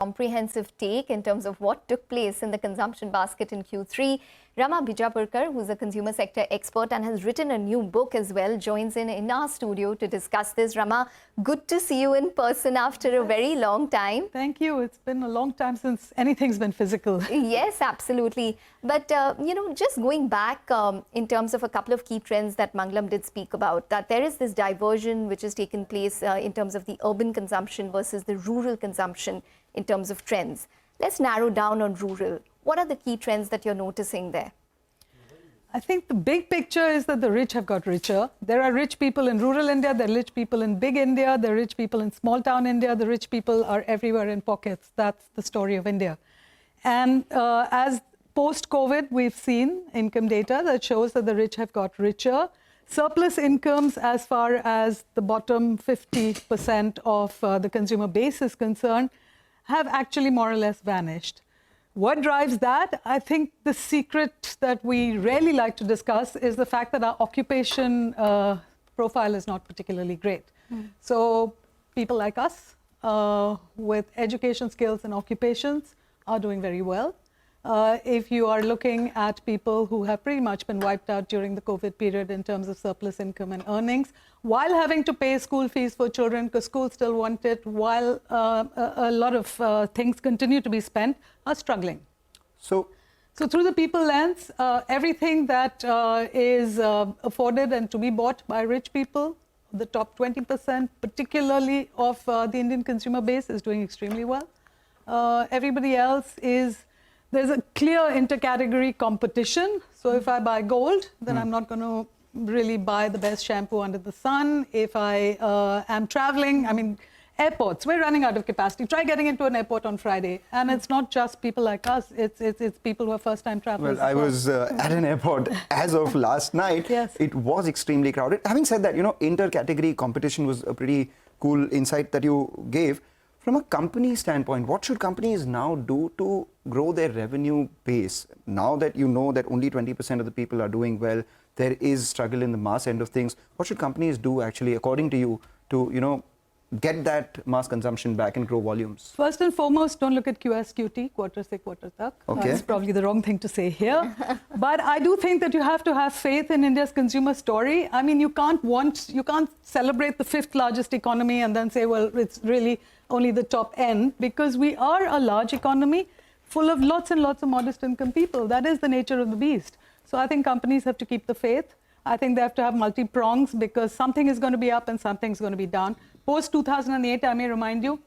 comprehensive take in terms of what took place in the consumption basket in Q3. Rama Bijapurkar, who's a consumer sector expert and has written a new book as well, joins in our studio to discuss this. Rama, good to see you in person after a very long time. Thank you. It's been a long time since anything's been physical. Yes, absolutely. But, just going back in terms of a couple of key trends that Mangalam did speak about, that there is this diversion which has taken place in terms of the urban consumption versus the rural consumption in terms of trends. Let's narrow down on rural. What are the key trends that you're noticing there? I think the big picture is that the rich have got richer. There are rich people in rural India, there are rich people in big India, there are rich people in small town India, the rich people are everywhere in pockets. That's the story of India. And as post-COVID, we've seen income data that shows that the rich have got richer. Surplus incomes, as far as the bottom 50% of the consumer base is concerned, have actually more or less vanished. What drives that? I think the secret that we rarely like to discuss is the fact that our occupation profile is not particularly great. So people like us with education skills and occupations are doing very well. If you are looking at people who have pretty much been wiped out during the COVID period in terms of surplus income and earnings, while having to pay school fees for children because schools still want it, while a lot of things continue to be spent, are struggling. So through the people lens, everything that is afforded and to be bought by rich people, the top 20%, particularly of the Indian consumer base, is doing extremely well. Everybody else is... There's a clear intercategory competition. So if I buy gold, then I'm not going to really buy the best shampoo under the sun. If I am traveling, I mean, airports, we're running out of capacity. Try getting into an airport on Friday. And it's not just people like us. It's people who are first-time travelers. Well, I was at an airport as of last night. Yes. It was extremely crowded. Having said that, intercategory competition was a pretty cool insight that you gave. From a company standpoint, what should companies now do to grow their revenue base? Now that you know that only 20% of the people are doing well, there is struggle in the mass end of things. What should companies do actually, according to you, to, get that mass consumption back and grow volumes? First and foremost, don't look at QSQT, quarter se quarter tak. Okay. That's probably the wrong thing to say here. But I do think that you have to have faith in India's consumer story. I mean, you can't celebrate the fifth largest economy and then say, well, it's really only the top end, because we are a large economy full of lots and lots of modest income people. That is the nature of the beast. So I think companies have to keep the faith. I think they have to have multi-prongs, because something is going to be up and something's going to be down. Post-2008, I may remind you,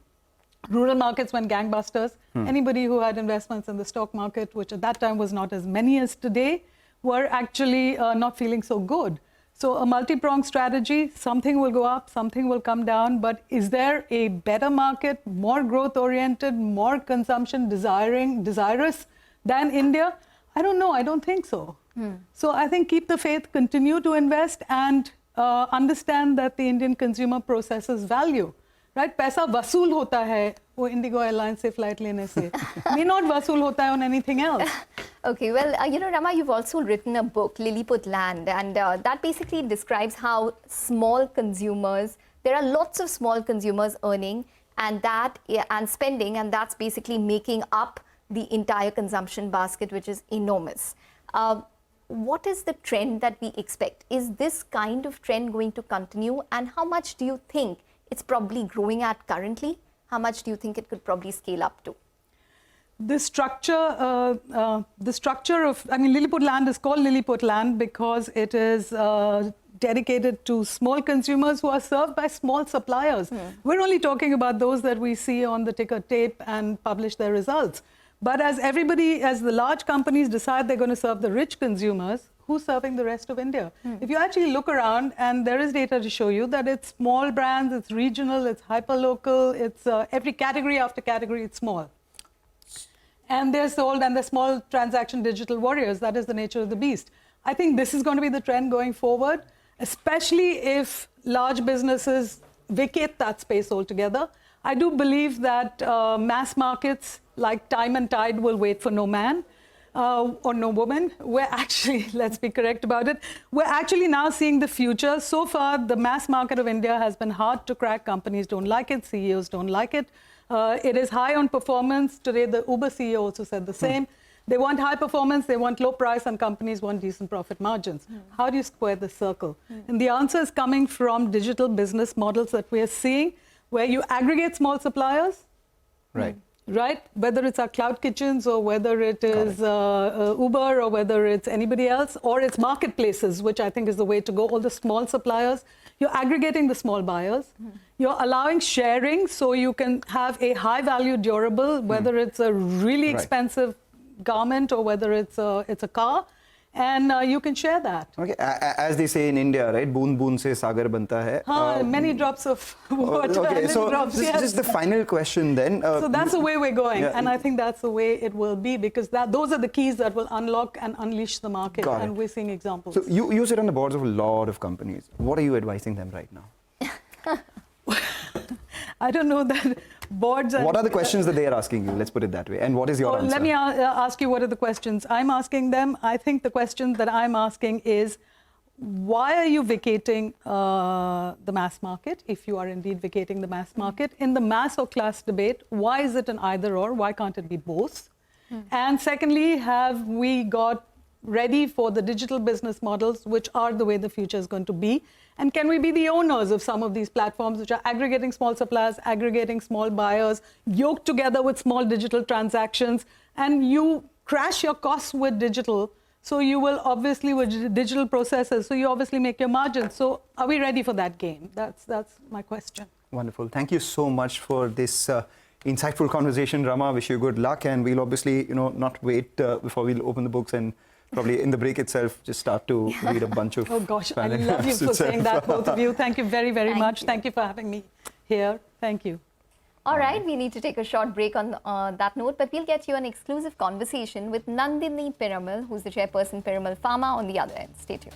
rural markets went gangbusters. Anybody who had investments in the stock market, which at that time was not as many as today, were actually not feeling so good. So a multi-pronged strategy, something will go up, something will come down, but is there a better market, more growth-oriented, more consumption desirous than India? I don't know, I don't think so. So I think keep the faith, continue to invest, and understand that the Indian consumer processes value. Right? Paisa vasool hota hai, wo Indigo Airlines se flight lene se. May not vasool hota hai on anything else. Okay, well, Rama, you've also written a book, Lilliput Land, and that basically describes how small consumers, there are lots of small consumers earning and spending, and that's basically making up the entire consumption basket, which is enormous. What is the trend that we expect? Is this kind of trend going to continue? And how much do you think it's probably growing at currently? How much do you think it could probably scale up to? The structure of, Lilliput Land is called Lilliput Land because it is dedicated to small consumers who are served by small suppliers. We're only talking about those that we see on the ticker tape and publish their results. But as the large companies decide they're going to serve the rich consumers, who's serving the rest of India? If you actually look around, and there is data to show you that it's small brands, it's regional, it's hyperlocal, it's every category after category, it's small. And they're sold, and they're small transaction digital warriors. That is the nature of the beast. I think this is going to be the trend going forward, especially if large businesses vacate that space altogether. I do believe that mass markets like Time and Tide will wait for no man or no woman. We're actually, let's be correct about it, we're actually now seeing the future. So far, the mass market of India has been hard to crack. Companies don't like it, CEOs don't like it. It is high on performance. Today, the Uber CEO also said the same. They want high performance, they want low price, and companies want decent profit margins. How do you square the circle? And the answer is coming from digital business models that we are seeing, where you aggregate small suppliers, Right. right? Whether it's our cloud kitchens or whether it is Uber or whether it's anybody else, or it's marketplaces, which I think is the way to go. All the small suppliers, you're aggregating the small buyers. You're allowing sharing so you can have a high value durable, whether it's a really Right. expensive garment or whether it's a car, and you can share that. Okay, as they say in India, right? Boon boon se sagar banta hai. Many drops of water. Okay, many so drops, this yes. is the final question then. So that's the way we're going, Yeah. and I think that's the way it will be, because those are the keys that will unlock and unleash the market, Got it. and we're seeing examples. So you sit on the boards of a lot of companies. What are you advising them right now? I don't know that boards. What are the questions that they are asking you? Let's put it that way. And what is your answer? Let me ask you, what are the questions I'm asking them? I think the question that I'm asking is, why are you vacating the mass market, if you are indeed vacating the mass market? In the mass or class debate, why is it an either or? Why can't it be both? And secondly, have we got ready for the digital business models, which are the way the future is going to be? And can we be the owners of some of these platforms, which are aggregating small suppliers, aggregating small buyers, yoked together with small digital transactions, and you crash your costs with digital. So you will obviously, with digital processes, so you obviously make your margins. So are we ready for that game? That's my question. Wonderful. Thank you so much for this insightful conversation, Rama. Wish you good luck, and we'll obviously, not wait before we'll open the books, and probably in the break itself, just start to read a bunch of. Oh gosh, I paragraphs love you for itself. saying that, both of you. Thank you very, very Thank much. you. Thank you for having me here. Thank you. All right, we need to take a short break on that note, but we'll get you an exclusive conversation with Nandini Piramal, who's the chairperson Piramal Pharma, on the other end. Stay tuned.